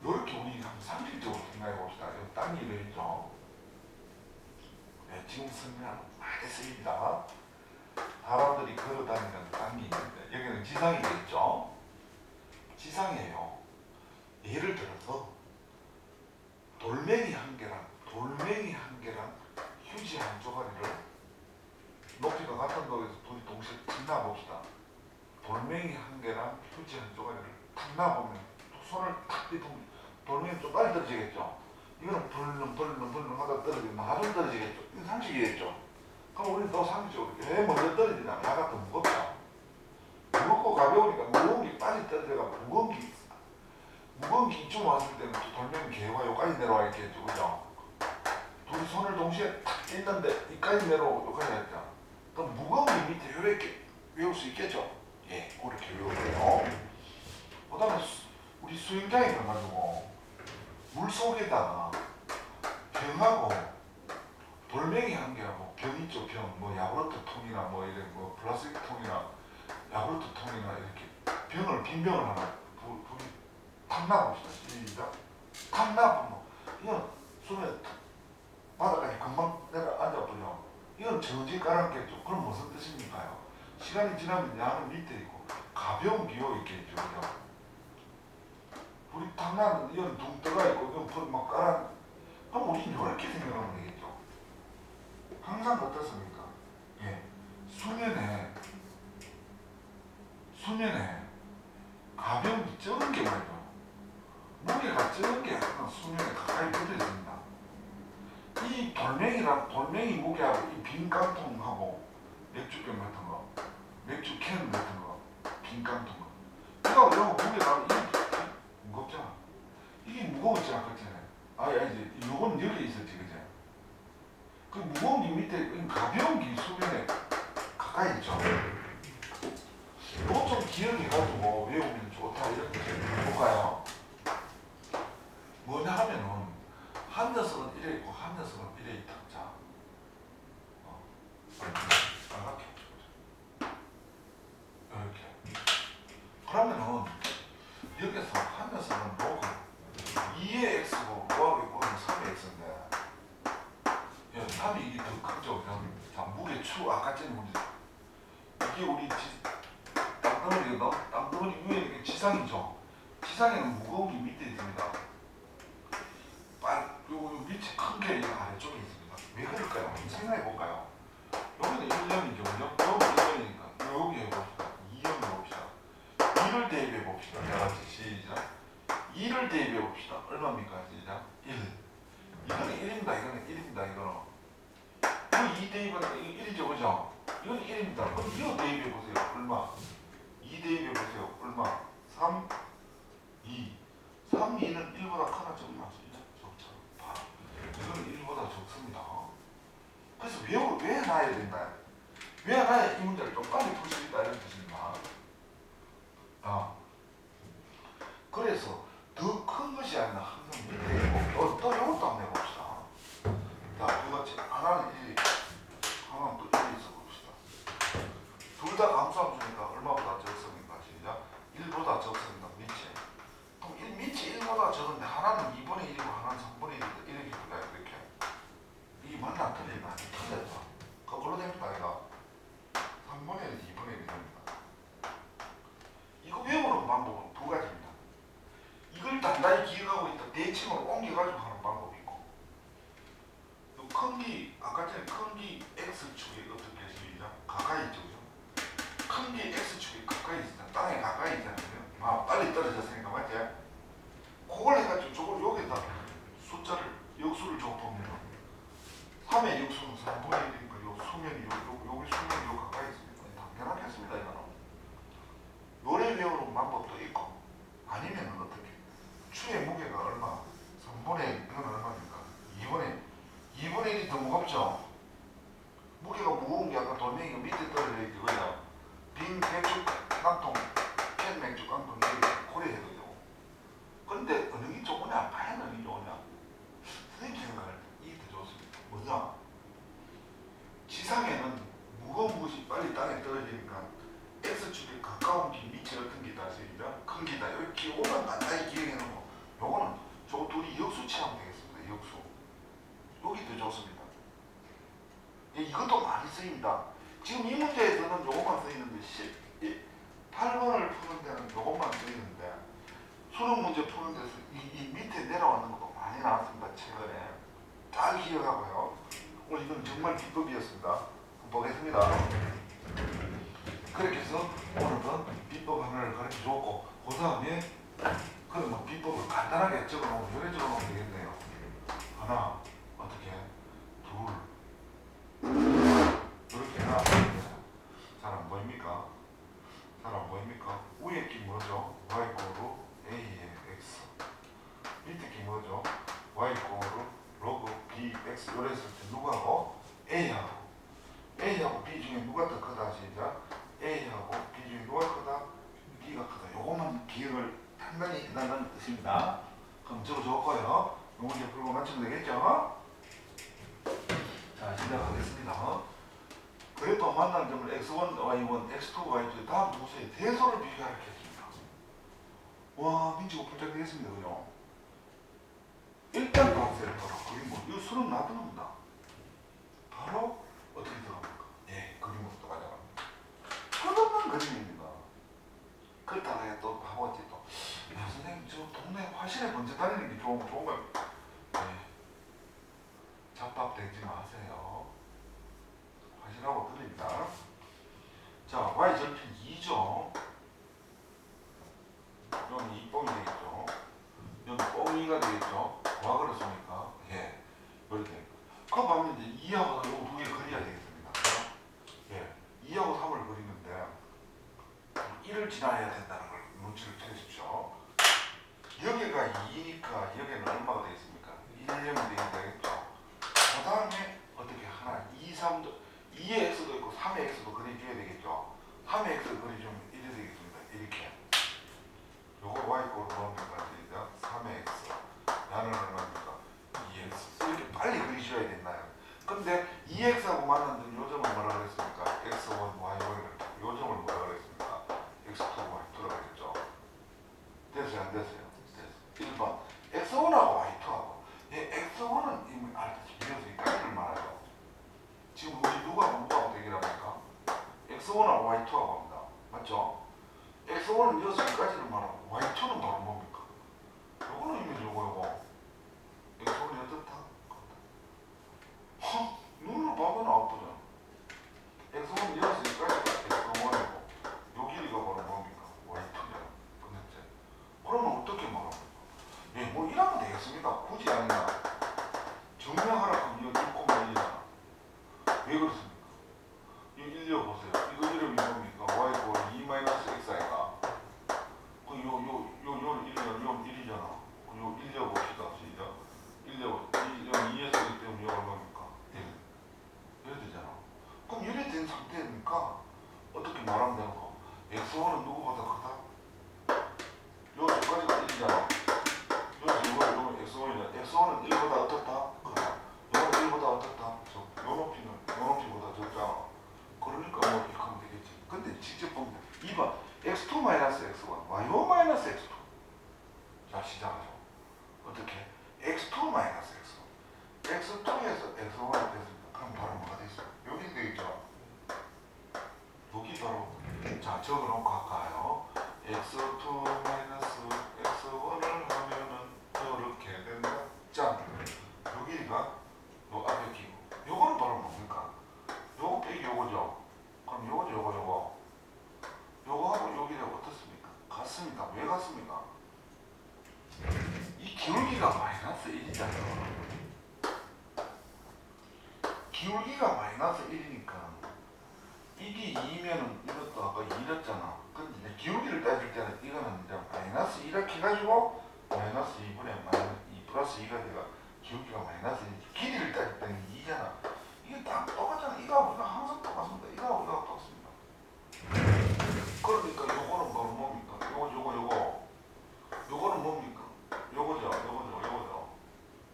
이렇게 우리 한번 상식적으로 생각해 봅시다. 여기 땅이 이래 있죠. 지금 설명 많이 쓰입니다. 사람들이 걸어 다니는 땅이 있는데 여기는 지상이 되겠죠. 지상이에요. 예를 들어서 돌멩이 한 개랑 휴지 한 조각을 높이가 같은 거에서 둘이 동시에 탁 놔봅시다. 돌멩이 한 개랑 휴지 한 조각을 탁 놔보면 손을 탁 빗으면 돌멩이 좀 빨리 떨어지겠죠. 이거는 벌렁 하다 떨어지면 나중 떨어지겠죠. 이건 상식이겠죠. 그럼 우리는 또 상식적으로 왜 먼저 떨어지냐? 야가 더 무겁죠. 무겁고 가벼우니까 무거운 게 빨리 떨어져가 무거운 게 이쯤 왔을 때는 돌멩이 개와 여기까지 내려와 있겠죠. 그죠? 둘이 손을 동시에 탁 잇는데 이까지 내려오고 여기까지 했죠. 그럼 무거운 게 밑에 이렇게 외울 수 있겠죠? 그렇게 외우고요. 그 다음에 우리 수영장에 가가지고 물 속에다가 병하고 돌멩이 한 개하고 병 있죠. 병 야구르트 통이나 이런 플라스틱 통이나 야구르트 통이나 이렇게 빈 병을 하나 둘이 탁 놔봅시다. 시작. 탁 놔보면 이건 손에 바닥까지 금방 내가 앉아버려. 이건 정지 깔았겠죠. 그럼 무슨 뜻입니까요? 시간이 지나면 야는 밑에 있고 가벼운 기호 있겠죠. 그죠? 우리 탁 놨는데 이건 둥 떠가 있고 이건 막 깔아. 그럼 우리는 이렇게 생각하면 되겠죠. 항상 어떻습니까? 수면에 가벼운 게 적은 게 말이죠. 무게가 적은 게 항상 수면에 가까이 붙어있습니다. 이 돌멩이 무게하고 이 빈 깡통하고 맥주병 같은 거, 맥주 캔 같은 거, 빈 깡통 이거 무게가 무겁잖아. 이게 무거웠지 않겠잖아요. 아니지. 이건 여기 있었지, 그죠? 그 무거운 게 밑에 가벼운 게 수면에 가까이 있죠. 이거 좀 기억해가지고 외우면 좋다 이렇게 볼까요? 뭐냐 하면은 한 녀석은 이래 있고 한 녀석은 이래 있다. 자, 빨갛게 이렇게. 그러면은 여기서 한 녀석은 로그 2의 x고 로그의 보면 3의 x인데 3이 이게 더 크죠. 자, 무게 추 아까 전에 우리 이게 우리 땅덩어리거든. X1이 위에 지상이죠. 지상에는 무거운 게 밑에 있습니다. 요 밑에 큰 게 아래쪽에 있습니다. 왜 그럴까요? 한번 생각해 볼까요? 여기는 1년이죠. 그죠? 여기 1년이니까 여기 해봅시다. 2년 해봅시다. 2를 대입해 봅시다. 다 같이 시작. 2를 대입해 봅시다. 얼마입니까? 시작. 1. 이거는 1입니다. 이거는 1입니다. 이거는. 이거 2 대입하니까 이거 1이죠. 그죠? 이건 1입니다. 그럼 이거 대입해 보세요. 얼마? 2 대입해 보세요. 얼마? 3, 2. 3, 2는 1보다 크나 적나? 적죠. 이거는 1보다 적습니다. 그래서 왜 놔야 된다? 왜 놔야 이 문제를 좀 빨리 풀 수 있다 이런 뜻입니다. 그래서 더 큰 것이 아니라 항상 밑에 있고 또 이것도 한번 해봅시다. 자, 두 번째 하나는 1이 하나는 또 1이 있어 봅시다. 둘 다 감수함 수니까 얼마보다 적습니까? 시작. 1보다 적습니다. 밑에. 그럼 밑이 1보다 적은데 하나는 2분의 1이고 하나는 3분의 1이다. 이렇게 볼까요? 이렇게. 이 맞나 틀리나? 틀렸죠. 거꾸로 됩니다. 이거. 3분의 1, 2분의 1이 됩니다. 이거 외우는 방법은 두 가지입니다. 이걸 단단히 기억하고 있다. 대칭으로 옮겨가지고 하는 방법이 있고. 큰 기, 아까 전에 큰 기 X축에 어떻게 시작? 가까이 있죠. 큰 기 X축에 가까이 있잖아. 땅에 가까이 있잖아요. 빨리 떨어졌으니까 맞지? 그걸 해가지고 저걸 여기다 숫자를 역수를 좁으면 3의 역수는 3분의 1이니까 요 수면이 여기 수면이 요 가까이 있습니다. 당연하겠습니다. 이거는 노래 배우는 방법도 있고 아니면 어떻게 추의 무게가 얼마? 3분의 1 이건 얼마입니까? 2분의 1이 더 무겁죠? 무게가 무거운 게 아까 돌멩이가 밑에 떨어져 있지 그죠? 빈 맥주 깡통 캔 맥주 깡통 여기 고려해도 되고 근데 어느 게 좋으냐? 과연 어느 게 좋으냐? 선생님 생각할 때 이게 더 좋습니다. 뭐냐? 지상에는 무거운 것이 빨리 땅에 떨어지니까 X축에 가까운 기 밑에 어떤 기다 시작 큰 기다 이렇게 오만 간단히 기억해 놓고 요거는 저 둘이 역수 취하면 되겠습니다. 역수 여기 더 좋습니다. 이것도 많이 쓰입니다. 지금 이 문제에서는 요것만 쓰이는데 8번을 푸는 데는 요것만 쓰이는데 수능 문제 푸는 데서 이 밑에 내려왔는 것도 많이 나왔습니다. 최근에 잘 기억하고요. 오늘 이건 정말 비법이었습니다. 한번 보겠습니다. 그렇게 해서 오늘은 비법 하나를 가르쳐줬고 그 다음에 그러면 비법을 간단하게 적어놓으면 요래 적어놓으면 되겠네요. 하나 어떻게 둘 이렇게 해놔. 잘 안 보입니까? 잘 안 보입니까? 위에 게 뭐죠? y 꼴로 a의 x 밑에 게 뭐죠? y 꼴로 로그 bx 요래 했을 때 누구하고? a하고 b 중에 누가 더 크다 시작 A하고 B 중에 누가 크다? B가 크다. 요것만 기억을 단단히 해달라는 뜻입니다. 그럼 적어줬고요. 요 문제 풀고 맞추면 되겠죠? 자, 시작하겠습니다. 그래도 만난 점을 X1, Y1, X2, Y2 다 무수의 대소를 비교하라 했습니다. 와, 민지가 풀짝 되겠습니다. 그죠? 일단 박스를 바로 그림으로 이 수능 놔두는다. 바로 어떻게 들어갑니까? 예, 그림으로 또 가져갑니다. 끝없는 그림입니다. 그렇다고 해 또 바보지 또. 야, 선생님 저 동네 화실에 먼저 다니는 게 좋은 거야. 네. 잡밥되지 마세요. 화실하고 드립니다. 자, Y 절편 2죠. 여기 2뽕이 되겠죠. 여기 뽕이가 되겠죠. 와 그렇습니까? 예. 이렇게. 그 반면 이제 2하고 3 두 개 그려야 되겠습니다. 예. 2하고 3을 그리는데 1을 지나야 된다는 걸 눈치를 채십시오. 여기가 2니까 여기는 얼마가 되겠습니까? 1년이 되겠죠. 그 다음에 어떻게 하나 2, 3도 2의 x도 있고 3의 x도 그려줘야 되겠죠. 3의 x 그려주면 1이 되겠습니다. 이렇게 요거 y꼴로 넣으니까 이제 3의 x 나는 얼마입니까? 2x 이렇게 빨리 그리셔야 된다요. 근데 2x하고 만났던 요 점을 뭐라 그랬습니까? x1, y1 요 점을 뭐라 그랬습니까? x2, y2라고 그랬죠. 됐어요? 안 됐어요? 됐어요. 1번 x1하고 y2하고 x1은 이미 알다시피 이래서 이 가위를 말하죠. 지금 우리 누구하고 대결합니까? x1하고 y2하고 합니다. 맞죠? x1은 X1은 여기까지를 말하고 Y2는 바로 뭡니까? 요거는 이미 요거 X1이 어떻다? 눈으로 봐도 나왔더라. X1은 여기까지가 X1이고 요 길이가 바로 뭡니까? Y2냐. 끝났지? 그러면 어떻게 말합니까? 예, 뭐 이러면 되겠습니다. 굳이 아니냐. 정리하라 하면 이거 1,1이잖아. 왜 그렇습니까? 이거 일려보세요. 이거 이름이 뭡니까? Y = 2-x 아이가. 요 1이잖아. 요 일려봅시다. 시작. 일려 2에서 1 때문에 이거 얼마입니까? 1. 이래 되잖아. 그럼 이래 된 상태니까 어떻게 말하면 되는 거? X1은 누구보다 크다? 여기까지가 1이잖아. 이거 X1이잖아. X1은 1보다 어떻다? 크다. 이거는 1보다 어떻다? 요 높이는 요 높이보다 적잖아. 그러니까 뭐 이렇게 하면 되겠지. 근데 직접 보면 2번 X2-X1 Y1-X2. 자, 시작하죠. 어떻게? X2-X1 X2에서 X1이 됐습니다. 그럼 바로 뭐가 되겠어요? 여기 되겠죠? 여기 바로 자, 적어놓고 할까요? X2-X1을 하면은 이렇게 된다. 자, 여기가 요 앞에 끼고 요거는 바로 뭡니까? 요거 빼기 요거죠. 그럼 요거죠. 요거하고 여기가 어떻습니까? 같습니다. 왜 같습니까? 이 기울기가 -1이잖아. 기울기가 -1이니까 이게 2면은 이것도 아까 2였잖아. 근데 이제 기울기를 따질 때는 이거는 이제 -1 이렇게 해가지고 -2분의 2 플러스 2가 돼가 기울기가 -1. 길이를 따질 때는 2잖아. 이게 딱 똑같잖아. 이거하고 이거 항상 똑같습니다. 이거하고 이거하고 똑같습니다. 그러니까 요거는 바로 뭡니까? 요거는 뭡니까? 요거죠.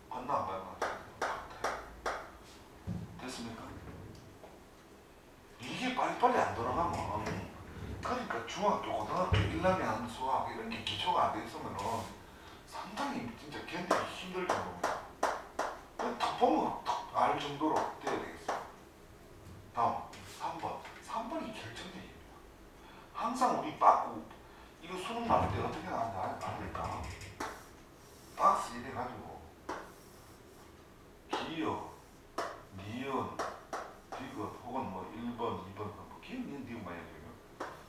맞나 안 맞나? 됐습니까? 이게 빨리빨리 안 돌아가면 그러니까 중학교, 고등학교 1학년 수학 이런 게 기초가 안 돼 있으면은 상당히 진짜 견디기 힘들 정도입니다. 딱 보면 딱 알 정도로 돼야 되겠어요. 다음 3번이 결정적입니다. 항상 우리 빠꾸 이거 수능 나올 때 어떻게 나왔는지 아닙니까? 박스 이래 가지고 기역, 니은, 디귿 혹은 뭐 1번, 2번 뭐 기역, 니은, 디귿 많이 해주면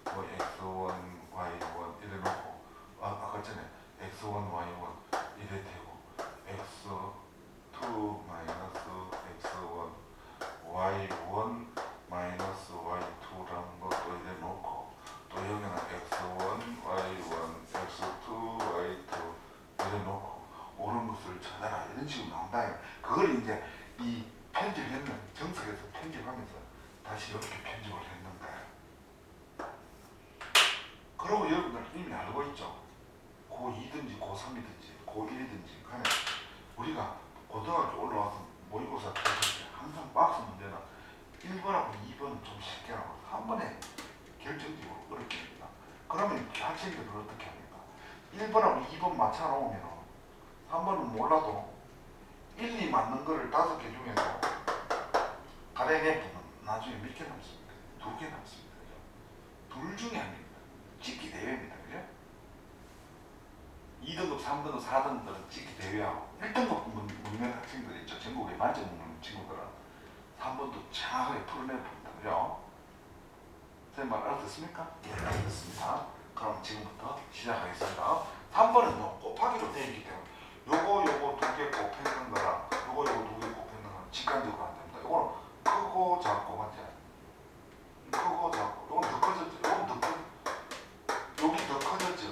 뭐 X1, Y1 이래 놓고 아까 전에 X1, Y1 이래 되고 X2-X1 Y1-Y2라는 것도 이래 놓고 또 여기는 X1, Y1, X2, Y2 이래 놓고 옳은 것을 찾아라 이런 식으로 나온다. 그걸 이제 이 편집했는 정석에서 편집하면서 다시 이렇게 편집을 했는데 그러고 여러분들 이미 알고 있죠. 고2든지 고3이든지 고1이든지 간에 우리가 고등학교 올라와서 모의고사 할 때 항상 박스 문제는 1번하고 2번은 좀 쉽게 하고 3번에 결정적으로 어렵게 합니다. 그러면 학생들은 어떻게 합니까? 1번하고 2번 맞춰놓으면 3번은 몰라도 1, 2 맞는 거를 5개 중에서 가령 F는 나중에 몇 개 남습니까? 2개 남습니다. 둘 중에 합니다. 찍기 대회입니다. 그죠? 2등급, 3등급, 4등급들은 찍기 대회하고 1등급 먹는 학생들 있죠. 전국에 만점 먹는 친구들은 3번도 정확하게 풀어내야 됩니다. 그죠? 선생님 말 알아듣습니까? 예, 알아듣습니다. 그럼 지금부터 시작하겠습니다. 3번은 곱하기로 되어 있기 때문에 요거 2개 곱했는 거랑 요거 2개 곱했는 거랑 직관적으로 안 됩니다. 요거는 크고 작고 맞지? 크고 작고 요건 더 커졌죠? 요건 더 커 여기 더 커졌죠?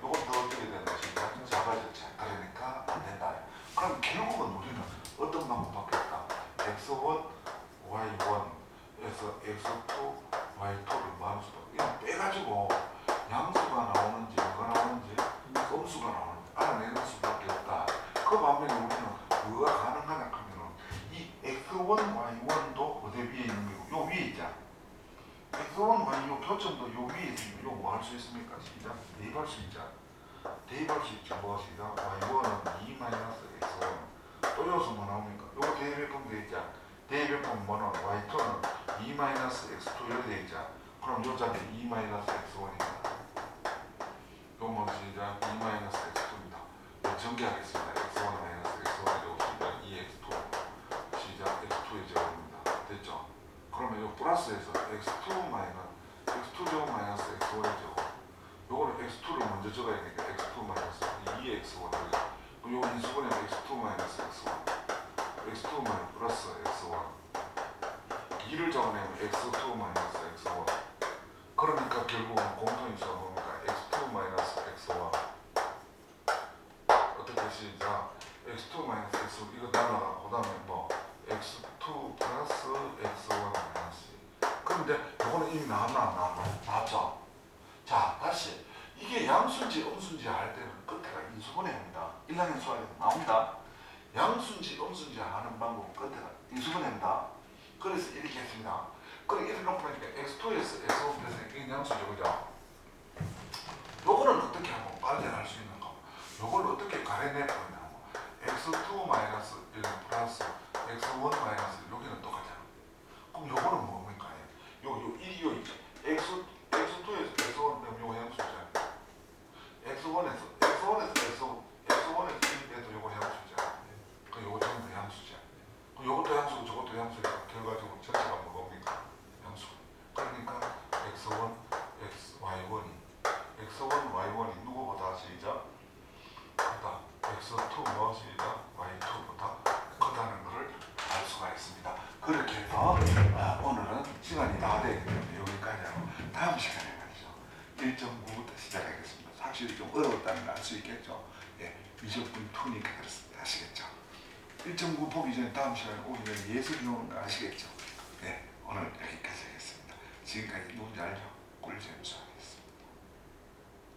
요건 더 어떻게 되는 것이 작아졌죠? 그러니까 안 된다. 그럼 결국은 우리는 어떤 방법밖에 없다. X1, Y1에서 X2, Y2를 뭐하는 수밖에 그냥 빼가지고 양수가 나오는지 뭐가 나오는지 음수가 나오는지 알아내는 수밖에 없다. 그 반면에 우리는 뭐가 가능하냐 하면은 이 X1, Y1도 어디 위에 있는 거고 요 위에 있잖아. X1, Y, 요 교점도 요 위에 있으면 요 뭐 할 수 있습니까? 시작. 대입할 수 있죠. 대입할 수 있죠. 뭐가 시작. Y1은 2-X1 또 요수 뭐 나옵니까? 요거 대입해보면 되겠죠. 대입해보면 뭐는 Y2는 2-X2 이렇게 되겠죠. 그럼 요 자리 2-X1입니다. 요건 시작 2-x2입니다. 전개하겠습니다. x1-x1이 되고 2x2 시작 x2의 제곱입니다. 됐죠? 그러면 요 플러스에서 x2 제곱 마이너스 x1의 제곱 요거는 x2를 먼저 적어야 되니까 x2 마이너스 2x1 요거 인수분해는 x2 마이너스 x1 x2 마이너스 플러스 x1 2를 적어내면 x2 마이너스 x1 그러니까 결국은 공통인수가 뭡니까? x2 마이너스 x1 어떻게 시작 x2 마이너스 x1 이거 날라가고 그 다음에 뭐 x2 플러스 x1 마이너스 그런데 요거는 이미 나왔죠? 자 다시 이게 양수인지 음수인지 할 때는 끝에가 인수분해입니다. 1학년 수학에서 나옵니다. 양수인지 음수인지 아는 방법은 끝에가 인수분해입니다. 그래서 이렇게 했습니다. 그럼 이렇게 놓고 나니까 x2에서 x1 플러스 이게 양수죠, 그죠? 요거는 어떻게 하면 빨리 할 수 있는가? 요걸 어떻게 가려낼 거냐면 x2 마이너스 여기는 플러스 x1 마이너스 여기는 똑같잖아. 그럼 요거는 뭡니까? 이거 있죠. x2에서 x1 되면 요거 양수죠. x1에서 1에도 요거 양수죠. 그 요거 전부 양수죠. 요것도 양수고 저것도 양수니까 결과적으로 전체가 뭡니까? 양수. 그러니까 x1, y1이 누구보다 시작 크다. x2 뭐 시작 y2보다 크다는 것을 알 수가 있습니다. 그렇게 해서 오늘은 시간이 다 되기 때문에 여기까지 하고 다음 시간에 말이죠. 1.9부터 시작하겠습니다. 확실히 좀 어려웠다는 걸 알 수 있겠죠. 예, 미적분 2니까 그렇습니다. 아시겠죠? 1.9 보기 전에 다음 시간에 오기 전에 예술이 오는 거 아시겠죠? 네, 오늘 여기까지 하겠습니다. 지금까지 누군지 알죠? 꿀잼수.